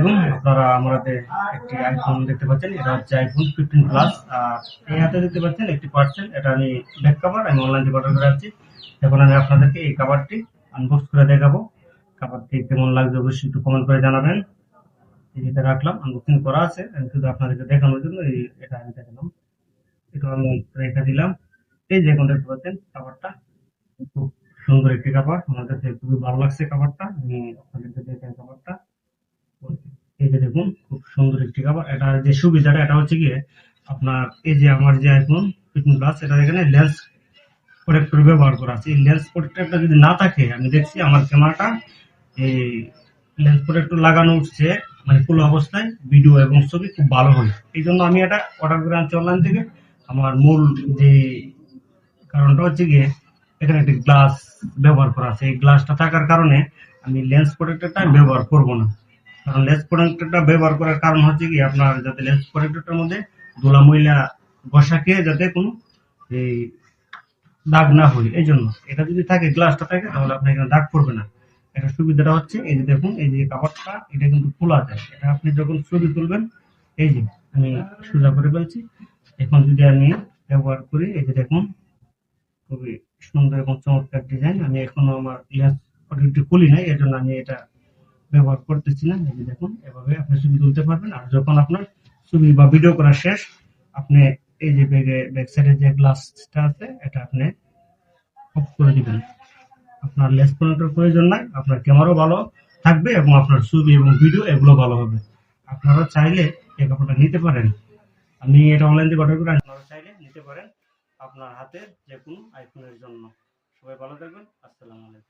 আলাইকুম। আপনারা আমাদের একটি আইফোন দেখতে পাচ্ছেন, এটা হচ্ছে আইফোন 15 প্লাস। আর এই হাতে দেখতে পাচ্ছেন একটি পার্সেল, এটা আমি ব্যাক কভার আমি অনলাইন থেকে অর্ডার করে আনছি। এখন আমি আপনাদেরকে এই কভারটি আনবক্স করে দেখাবো। কভারটি কেমন লাগবে অবশ্যই একটু কমেন্ট করে জানাবেন। এই যেটা রাখলাম আনবক্সিং করা আছে, আমি শুধু আপনাদেরকে দেখানোর জন্য এটা আমি দেখালাম। এটা আমি রেখে দিলাম। এই যে এখন দেখতে পাচ্ছেন কভারটা খুব সুন্দর একটি কভার, আমার কাছে খুবই ভালো লাগছে কভারটা। আমি আপনাদেরকে দেখেন কভারটা, এই যে দেখুন খুব সুন্দর একটি কভার। এটা যে সুবিধাটা এটা হচ্ছে গিয়ে আপনার এই যে আমার যে আইফোন 15 প্লাস, এটা এখানে লেন্স প্রোটেক্টর ব্যবহার করা আছে। এই লেন্স প্রোটেক্টরটা যদি না থাকে, আমি দেখছি আমার ক্যামেরাটা এই লেন্স প্রোটেক্টর লাগানো উঠছে, মানে খোলা অবস্থায় ভিডিও এবং ছবি খুব ভালো হয়। এই জন্য আমি এটা অর্ডার করে আনছি অনলাইন থেকে। আমার মূল যে কারণটা হচ্ছে গিয়ে এখানে একটি গ্লাস ব্যবহার করা আছে। এই গ্লাসটা থাকার কারণে আমি লেন্স প্রোটেক্টরটা ব্যবহার করব না। কারণ লেন্স প্রোটেক্টরটা ব্যবহার করার কারণ হচ্ছে কি আপনার যাতে লেন্স প্রোটেক্টরটার মধ্যে ধুলা ময়লা বসা খেয়ে যাতে কোনো এই দাগ না হয়, এই জন্য এটা যদি থাকে গ্লাসটা থাকে তাহলে আপনার এখানে দাগ পড়বে না। এটা সুবিধাটা হচ্ছে এই যে দেখুন এই যে কাপড়টা এটা কিন্তু খোলা যায়, এটা আপনি যখন ছবি তুলবেন এই যে আমি সোজা করে ফেলছি। এখন যদি আমি ব্যবহার করি এই যে দেখুন খুবই সুন্দর এবং চমৎকার ডিজাইন। আমি এখনো আমার লেন্স প্রোটেক্টরটি খুলি নাই, এর জন্য আমি এটা ব্যবহার করতেছি না। এই যে দেখুন এভাবে আপনি ছবি তুলতে পারবেন। আর যখন আপনার ছবি বা ভিডিও করা শেষ, আপনি এই যে ব্যাক সাইডে যে গ্লাসটা আছে এটা আপনি অফ করে দিবেন। আপনার লেন্স প্রোটেক্টর প্রয়োজন নাই, আপনার ক্যামেরাও ভালো থাকবে এবং আপনার ছবি এবং ভিডিও এগুলো ভালো হবে। আপনারা চাইলে এই কাপড়টা নিতে পারেন। আমি এটা অনলাইন থেকে অর্ডার করে আপনারা চাইলে নিতে পারেন আপনার হাতের যে কোনো আইফোনের জন্য। সবাই ভালো থাকবেন। আসসালামু আলাইকুম।